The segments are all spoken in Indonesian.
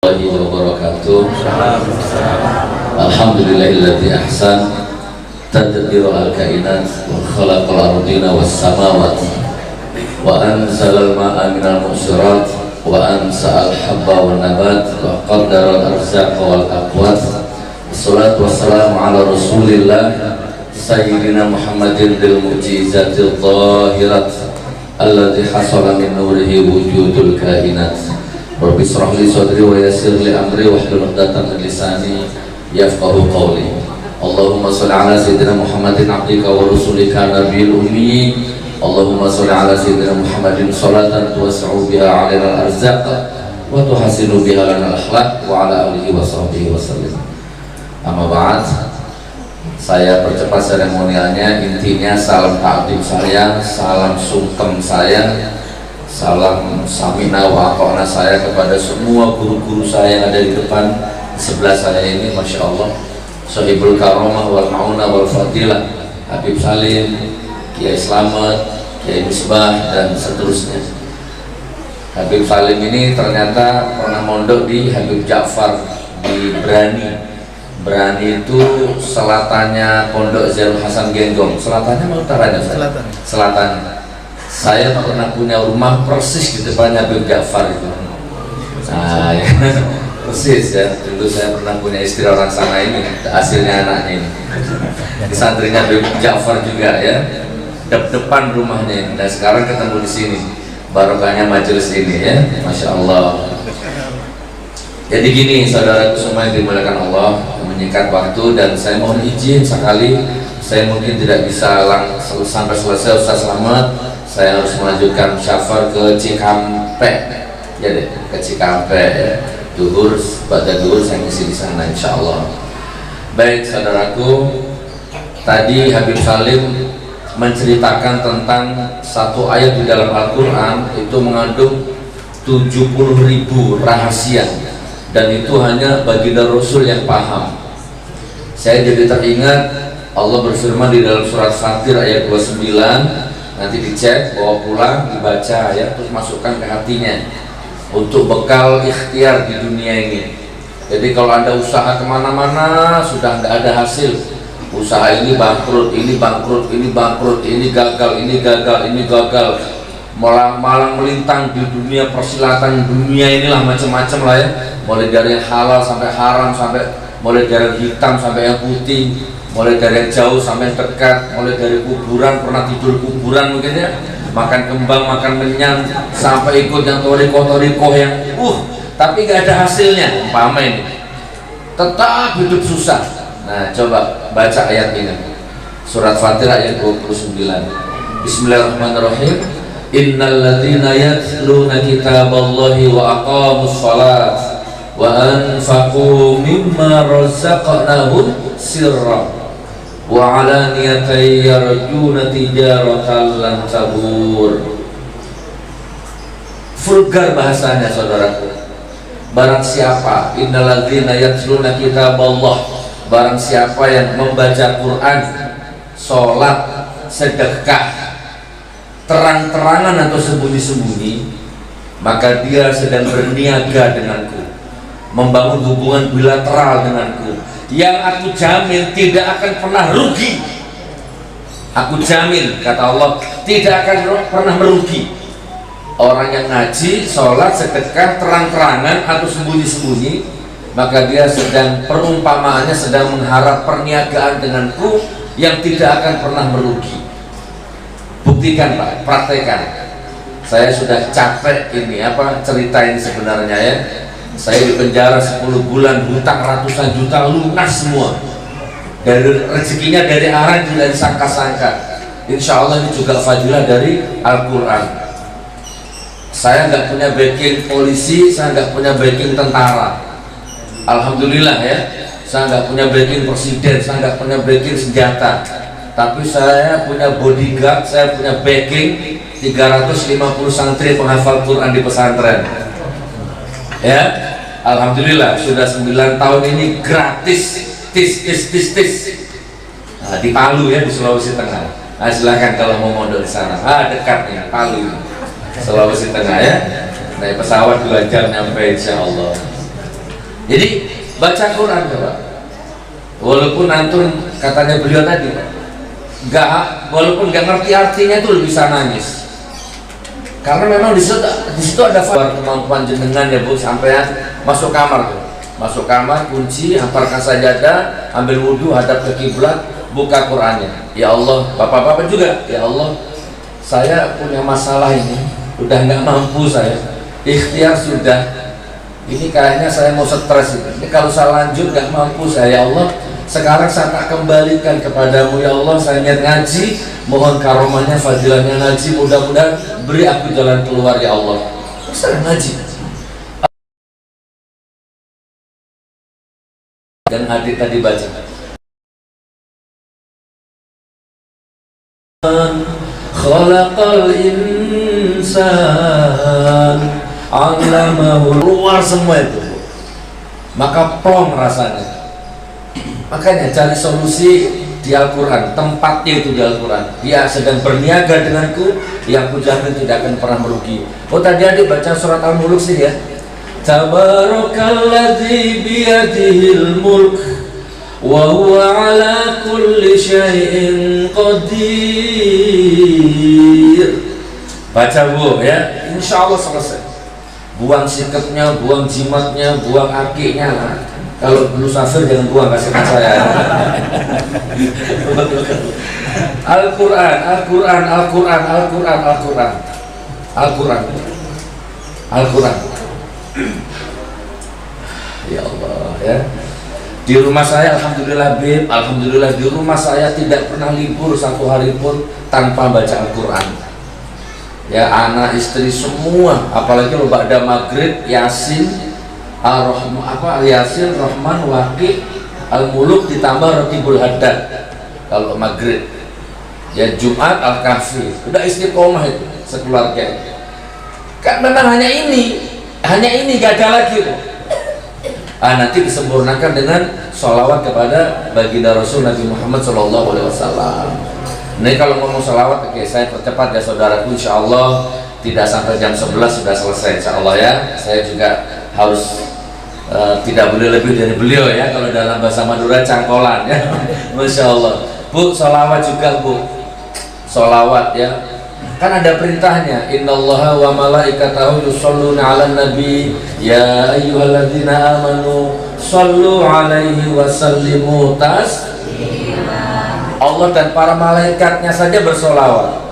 Warahmatullahi wabarakatuh. Alhamdulillahilladzi ahsan tadbiru al-kainat wa khalaqal ardina was samawati wa anzalal ma'a minal mu'sirat wa ansa'al habba wan nabat wa qaddaral arzaqa wal aqwat. Wassalatu wassalamu ala rasulillah sayyidina Muhammadin bil mu'jizatil zahirat alladzi hasala min nurihi wujudul kainat. Rabbi shrah li sadri wa yassir li amri wahlul 'uqdatam min lisani yafqahu qawli. Allahumma shalli ala sayyidina Muhammadin abdika wa rasulika nabiyil ummi. Allahumma shalli ala sayyidina Muhammadin sholatan tuwasi'u biha 'alaina al-arzaq wa tuhasinu biha lana al-akhlaq wa ala alihi wa sahbihi wasallam. Amma ba'd. Saya percepat seremonialnya. Intinya salam ta'zim saya, salam sungkem saya, salam samina wa aqona saya kepada semua guru-guru saya yang ada di depan sebelah saya ini. Masya Allah, Sahibul Karomah wal Ma'unah wal Fadilah, Habib Salim, Kiai Slamet, Kiai Misbah, dan seterusnya. Habib Salim ini ternyata pernah mondok di Habib Ja'far di Brani. Brani itu selatannya Pondok Zainul Hasan Genggong. Selatannya atau utaranya? Selatan. Saya pernah punya rumah persis di depannya Habib Ja'far itu. Nah, ya, persis ya. Dulu saya pernah punya istri orang sana ini, hasilnya anaknya ini. Di santrinya Habib Ja'far juga ya. Depan rumahnya ini. Dan sekarang ketemu di sini. Barokahnya majelis ini ya. Masya Allah. Jadi gini, saudaraku semua yang dimuliakan Allah, menyingkat waktu dan saya mohon izin sekali, saya mungkin tidak bisa sampai selesai Ustaz Slamet. Saya harus melanjutkan syafar ke Cikampek, ya deh, ke Cikampek ya. Duhur, pada duhur saya ngisi di sana, insya Allah. Baik saudaraku, tadi Habib Salim menceritakan tentang satu ayat di dalam Al-Quran itu mengandung 70.000 rahasia, dan itu hanya baginda Rasul yang paham. Saya jadi teringat Allah berfirman di dalam surat Fatir ayat 29. Nanti dicek, bawa pulang, dibaca ya, terus masukkan ke hatinya untuk bekal ikhtiar di dunia ini. Jadi kalau Anda usaha kemana-mana sudah nggak ada hasil, usaha ini bangkrut, ini bangkrut, ini bangkrut, ini gagal, ini gagal, ini gagal, malang melintang di dunia persilatan, dunia inilah macam-macam lah ya, mulai dari yang halal sampai haram, sampai mulai dari yang hitam sampai yang putih, mulai dari yang jauh sampai yang dekat, mulai dari kuburan, pernah tidur kuburan mungkin ya, makan kembang, makan menyan, sampai ikut yang toriko yang tapi gak ada hasilnya, umpama ini tetap hidup susah. Nah coba baca ayat ini, surat Fatir ayat 29. Bismillahirrahmanirrahim. Innal ladzina yatluna kitaballahi wa aqamus shalat wa anfaqu mimma razaqnahum sirran wa alaniyatan yarjuna tijaratan lan tabur. Vulgar bahasanya saudaraku. Barang siapa, innal ladzina yatluna kitaballah, barang siapa yang membaca Quran, sholat, sedekah, terang-terangan atau sembunyi-sembunyi, maka dia sedang berniaga denganku, membangun hubungan bilateral denganku, yang aku jamin tidak akan pernah rugi. Aku jamin, kata Allah, tidak akan pernah merugi. Orang yang ngaji, sholat, sedekah, terang-terangan atau sembunyi-sembunyi, maka dia sedang, perumpamaannya sedang mengharap perniagaan denganku yang tidak akan pernah merugi. Buktikan Pak, praktekan. Saya sudah capek ini cerita ini sebenarnya ya. Saya di penjara 10 bulan, hutang ratusan juta lunas semua. Dari rezekinya dari arah tidak disangka-sangka. Insya Allah ini juga fadilah dari Al-Quran. Saya nggak punya backing polisi, saya nggak punya backing tentara. Alhamdulillah ya. Saya nggak punya backing presiden, saya nggak punya backing senjata. Tapi saya punya bodyguard, saya punya backing 350 santri penghafal Quran di pesantren. Ya, alhamdulillah sudah 9 tahun ini gratis, tis. Nah, di Palu ya, di Sulawesi Tengah. Nah, silakan kalau mau mondok di sana. Dekat nih Palu, Sulawesi Tengah ya. Naik pesawat 2 jam nyampe insya Allah. Jadi baca Quran Pak. Walaupun antum katanya beliau tadi walaupun nggak ngerti artinya itu bisa nangis. Karena memang di situ ada kemampuan jenengan ya Bu, sampai masuk kamar tuh. Masuk kamar, kunci, hamparkan sajadah, ambil wudhu, hadap ke kiblat, buka Qurannya. Ya Allah, bapak-bapak juga, ya Allah, saya punya masalah ini, udah nggak mampu saya, ikhtiar sudah, ini kayaknya saya mau stres ini kalau saya lanjut nggak mampu saya, ya Allah, sekarang saya tak kembalikan kepadamu ya Allah, saya niat ngaji, mohon karomahnya, fadilahnya ngaji, mudah-mudahan beri aku jalan keluar ya Allah. Saya ngaji. Dan hadir tadi baca khalaqal insan 'allamahu, luar semua itu, maka plong rasanya. Makanya cari solusi di Al-Quran, tempatnya itu di Al-Quran. Dia sedang berniaga denganku, yang kujamin tidak akan pernah merugi. Oh tadi adik baca surat Al-Mulk sih ya. Tabarakalladzi biyadihil mulk wa huwa ala kulli syai'in qadir. Baca Bu ya, insya Allah selesai. Buang sikapnya, buang jimatnya, buang akiknya. Kalau belum safir jangan buang, kasih saya. Al-Quran, Al-Quran, Al-Quran, Al-Quran, Al-Quran, Al-Quran, Al-Quran. Ya Allah ya. Di rumah saya alhamdulillah Bib, alhamdulillah di rumah saya tidak pernah libur satu hari pun tanpa baca Al-Quran. Ya anak istri semua, apalagi lo ba'da maghrib Yasin, Yasin, Rahman, Waqi, Al-Muluk ditambah Raqibul Haddad kalau maghrib. Ya Jumat Al-Kahfi, udah istiqomah itu sekeluarga. Kan memang hanya ini gak ada lagi kok. Nanti disempurnakan dengan sholawat kepada baginda Rasul Nabi Muhammad SAW. Ini kalau ngomong sholawat, oke, saya percepat ya saudaraku, insya Allah tidak sampai jam 11 sudah selesai insya Allah ya. Saya juga harus tidak boleh lebih dari beliau ya, kalau dalam bahasa Madura cangkolan ya. Masya Allah Bu, sholawat juga Bu, sholawat ya. Kan ada perintahnya, innallaha wa malaikatahu yusholluna 'alan nabi ya ayyuhalladzina amanu shollu 'alaihi wa sallimu taslima. Allah dan para malaikatnya saja bersolawat.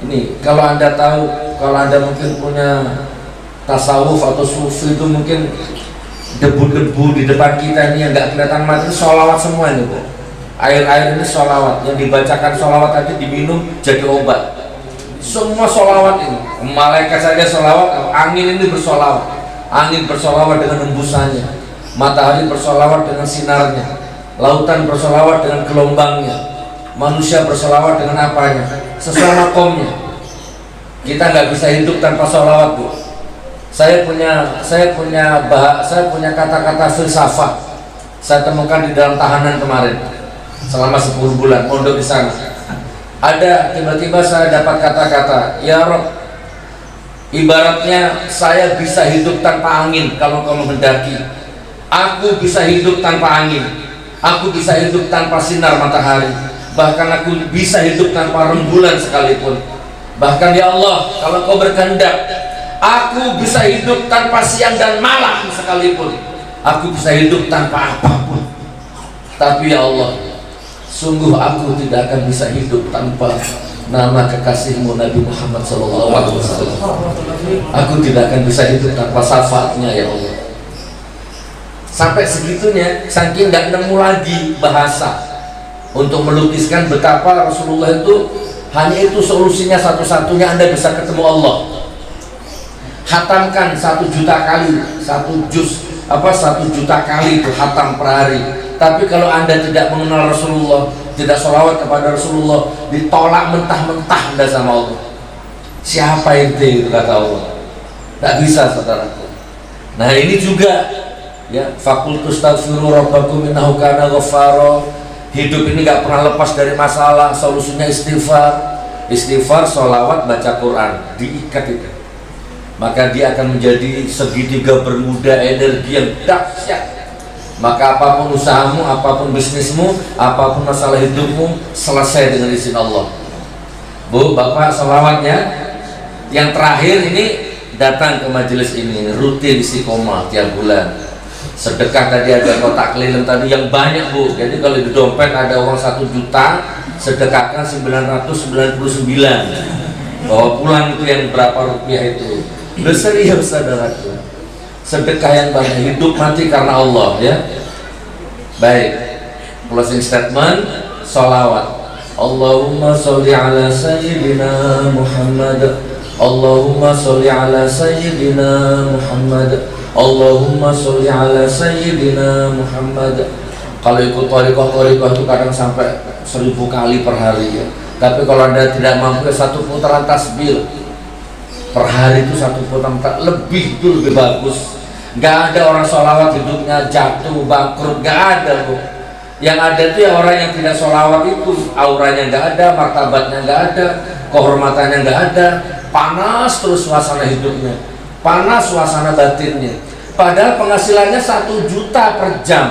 Ini kalau Anda tahu, kalau Anda mungkin punya tasawuf atau sufi itu mungkin debu-debu di depan kita ini yang nggak kelihatan mati, solawat semua ini Bu. Air-air ini solawat, yang dibacakan solawat tadi diminum jadi obat. Semua solawat ini, malaikat saja solawat, angin ini bersolawat, angin bersolawat dengan hembusannya, matahari bersolawat dengan sinarnya, lautan bersolawat dengan gelombangnya, manusia bersolawat dengan apanya, sesuai makomnya. Kita nggak bisa hidup tanpa solawat Bu. Saya punya kata-kata filsafat saya temukan di dalam tahanan kemarin selama 10 bulan mondok di sana. Ada tiba-tiba saya dapat kata-kata, ya Rob, ibaratnya saya bisa hidup tanpa angin kalau kau menghendaki. Aku bisa hidup tanpa angin, aku bisa hidup tanpa sinar matahari, bahkan aku bisa hidup tanpa rembulan sekalipun. Bahkan ya Allah, kalau kau berkehendak, aku bisa hidup tanpa siang dan malam sekalipun. Aku bisa hidup tanpa apapun. Tapi ya Allah, sungguh aku tidak akan bisa hidup tanpa nama kekasihmu Nabi Muhammad SAW. Aku tidak akan bisa hidup tanpa syafaatnya ya Allah. Sampai segitunya, saking nggak nemu lagi bahasa untuk melukiskan betapa Rasulullah itu hanya itu solusinya satu-satunya Anda bisa ketemu Allah. Hatamkan 1 juta kali, 1 juta kali itu hatam per hari. Tapi kalau Anda tidak mengenal Rasulullah, tidak sholawat kepada Rasulullah, ditolak mentah-mentah Anda sama Allah. Siapa itu kata Allah? Tidak bisa saudaraku. Nah ini juga ya, fakultus taghfiru rabbakum innahu kana ghaffara. Hidup ini gak pernah lepas dari masalah, solusinya istighfar. Istighfar, sholawat, baca Quran, diikat itu. maka dia akan menjadi segitiga bermuda energi yang dahsyat. Maka apapun usahamu, apapun bisnismu, apapun masalah hidupmu, selesai dengan izin Allah. Bu, Bapak, sholawatnya yang terakhir ini datang ke majelis ini, rutin istiqomah tiap bulan. Sedekah tadi ada kotak keliling tadi yang banyak, Bu. Jadi kalau di dompet ada uang 1 juta, sedekahkan 999. Bawa pulang itu yang berapa rupiah itu. Berserius saudaraku. Sedekah yang banyak, hidup mati karena Allah, ya. Baik, closing statement, sholawat. Allahumma sholli ala sayyidina Muhammad. Allahumma sholli ala sayyidina Muhammad. Allahumma sholli ala sayyidina Muhammad. Kalau ikut thariqah itu kadang sampai 1000 kali per hari, ya. Tapi kalau Anda tidak mampu, 1 putaran tasbih per hari itu 1 putaran lebih, itu lebih bagus. Gak ada orang sholawat hidupnya jatuh, bangkrut, gak ada, Bu. Yang ada itu ya orang yang tidak sholawat itu auranya gak ada, martabatnya gak ada, kehormatannya gak ada, panas terus suasana hidupnya, panas suasana batinnya. Padahal penghasilannya 1 juta per jam,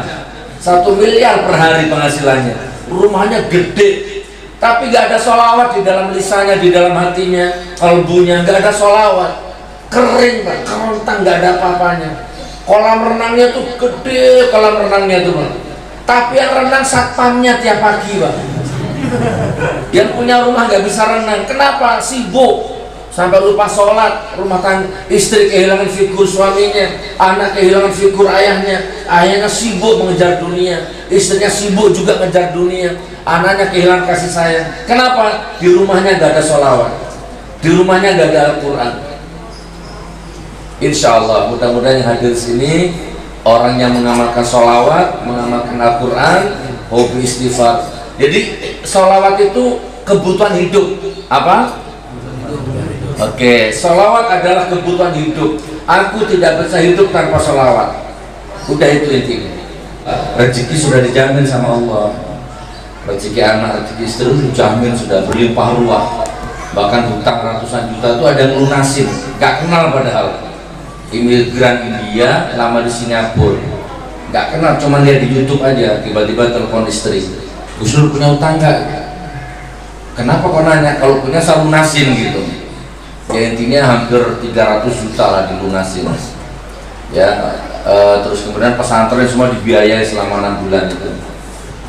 1 miliar per hari penghasilannya, rumahnya gede, tapi gak ada sholawat di dalam lisannya, di dalam hatinya, kalbunya gak ada sholawat, kering, Pak, kerontang, gak ada apa-apanya. Kolam renangnya tuh gede, kolam renangnya tuh, Pak. Tapi yang renang satpamnya tiap pagi, Pak. Yang punya rumah nggak bisa renang. Kenapa? Sibuk sampai lupa sholat. Rumah tangga, istri kehilangan figur suaminya, anak kehilangan figur ayahnya. Ayahnya sibuk mengejar dunia, istrinya sibuk juga mengejar dunia, anaknya kehilangan kasih sayang. Kenapa? Di rumahnya nggak ada sholawat, di rumahnya nggak ada Al-Quran. Insya Allah mudah-mudahan yang hadir sini orang yang mengamalkan sholawat, mengamalkan Al-Quran, hobi istighfar. Jadi sholawat itu kebutuhan hidup. Apa? Oke, sholawat adalah kebutuhan hidup. Aku tidak bisa hidup tanpa sholawat. Udah itu intinya. Rezeki sudah dijamin sama Allah. Rezeki anak, rezeki istri dijamin, sudah berlimpah ruah. Bahkan hutang ratusan juta itu ada yang lunasin, gak kenal padahal. Imigran India lama di Singapura, nggak kenal, cuma lihat di YouTube aja, tiba-tiba telepon istri, Gus Nur punya utang nggak? Kenapa kau nanya? Kalau punya saya lunasin gitu. Ya intinya hampir 300 juta lah dilunasin. Ya, terus kemudian pesantren semua dibiayai selama 6 bulan itu.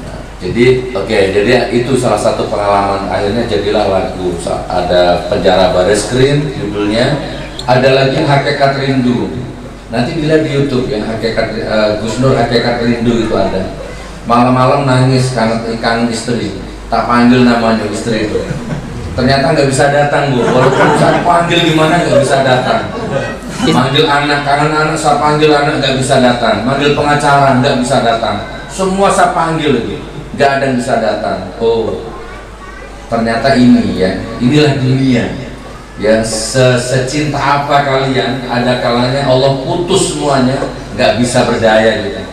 Nah, jadi jadi itu salah satu pengalaman. Akhirnya jadilah lagu, ada Penjara Bareskrim judulnya. Ada lagi Hakikat Rindu, nanti dilihat di YouTube ya, Hakikat Gus Nur Hakikat Rindu itu ada. Malam-malam nangis karena kangen istri, tak panggil namanya istri itu. Ternyata nggak bisa datang, Bu. Walaupun saya panggil gimana nggak bisa datang. Manggil anak, kangen anak, saya panggil anak nggak bisa datang. Manggil pengacara nggak bisa datang. Semua saya panggil itu, nggak ada yang bisa datang. Oh, ternyata ini ya, inilah dunia. Ya, secinta apa kalian, ada kalanya Allah putus semuanya, nggak bisa berdaya gitu.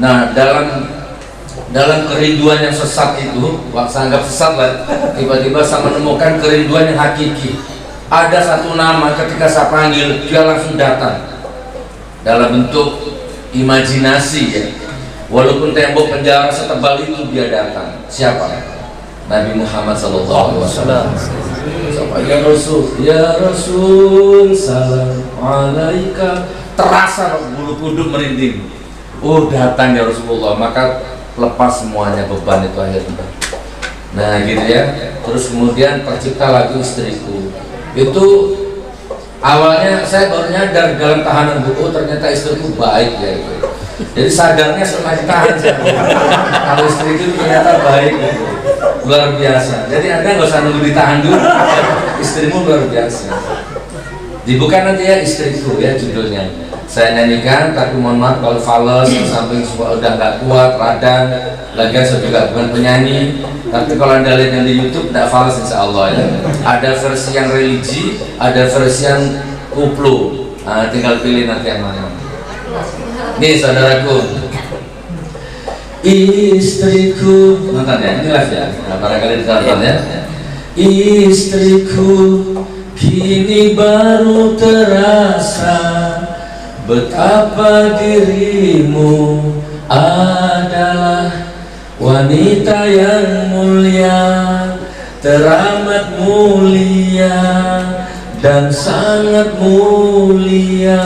Nah, dalam kerinduan yang sesat itu, saya anggap sesat lah, tiba-tiba saya menemukan kerinduan yang hakiki. Ada satu nama ketika saya panggil, dia langsung datang dalam bentuk imajinasi ya. Walaupun tembok penjara setebal itu dia datang. Siapa? Nabi Muhammad SAW. Ya Rasul, ya Rasul, salam alaika. Terasa bulu kuduk merinding. Oh, datang ya Rasulullah, maka lepas semuanya beban itu akhirnya. Nah gitu ya. Terus kemudian tercipta lagu Istriku. Itu awalnya saya baru nyadar dalam tahanan buku, ternyata istriku baik ya itu. Jadi sadarnya setelah ditahan kalau istriku ternyata baik gitu. Luar biasa. Jadi Anda nggak usah nunggu ditahan dulu, istrimu luar biasa. Dibuka nanti ya Istriku ya judulnya. Saya nyanyikan, tapi mohon maaf kalau fals, samping udah nggak kuat, radang. Lagian saya juga bukan penyanyi. Tapi kalau Anda lihat yang di YouTube, tidak fals insya Allah ya. Ada versi yang religi, ada versi yang kuplu. Nah, tinggal pilih nanti yang mana. Nih saudaraku, istriku, nonton ya, ini live ya, nah, barangkali ditonton ya. Istriku, kini baru terasa betapa dirimu adalah wanita yang mulia, teramat mulia dan sangat mulia.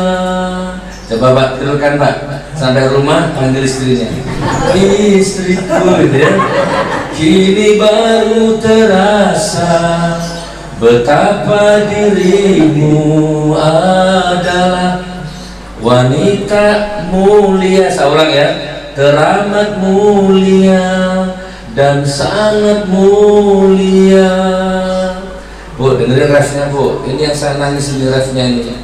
Coba Pak, tirukan Pak, sampai rumah panggil istrinya, istriku gitu ya. Kini baru terasa betapa dirimu adalah wanita mulia. Saya ulang ya, teramat mulia dan sangat mulia. Bu, dengerin refnya Bu, ini yang saya nangis di refnya ini.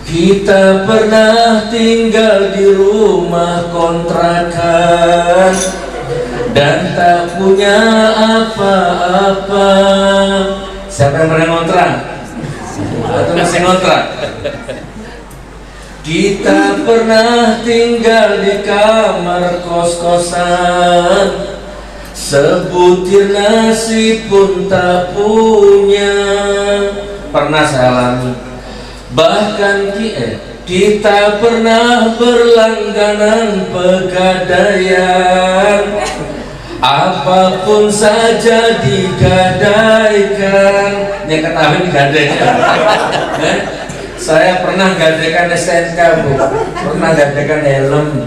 Kita pernah tinggal di rumah kontrakan dan tak punya apa-apa. Siapa yang pernah ngontrak? Atau masih ngontrak? Kita pernah tinggal di kamar kos-kosan, sebutir nasi pun tak punya. Pernah saya alami. Bahkan kita pernah berlangganan pegadaian, apapun saja digadaikan. Yang ketahui digadaikan. Saya pernah gadaikan STNK Bu, pernah gadaikan helm.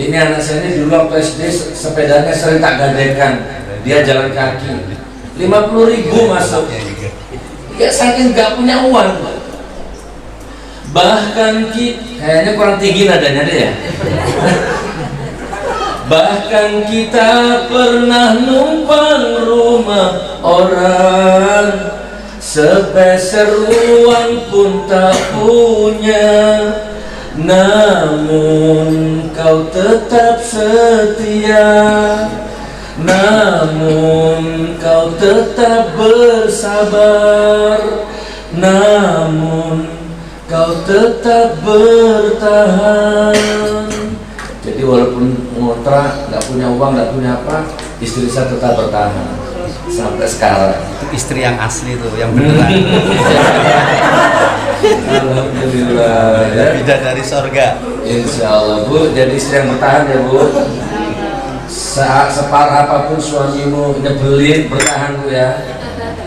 Ini anak saya ini dulu waktu SD sepedanya sering tak gadaikan. Dia jalan kaki 50.000 masuk. Ya saking gak punya uang. Bahkan kayaknya kurang tinggi nadanya deh ya. Bahkan kita pernah numpang rumah orang, sepeser uang pun tak punya, namun kau tetap setia, namun kau tetap bersabar, namun kau tetap bertahan. Jadi walaupun ngontrak, nggak punya uang, nggak punya apa, istri saya tetap bertahan sampai sekarang. Itu istri yang asli tuh, yang beneran. Alhamdulillah ya. Bidadari sorga. Insya Allah Bu, jadi istri yang bertahan ya Bu. Separah apapun suamimu nyebelin, bertahan Bu ya.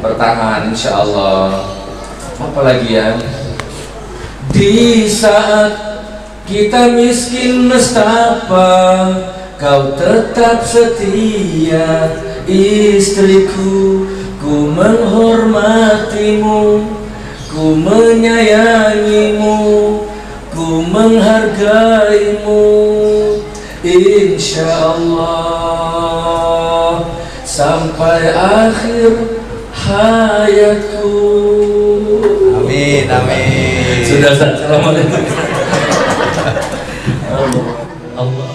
Bertahan insya Allah. Apalagi ya, di saat kita miskin nestapa, kau tetap setia istriku. Ku menghormatimu, ku menyayangimu, ku menghargaimu. Insya Allah sampai akhir hayatku. Amin, amin. Sudah, Assalamualaikum. Allah.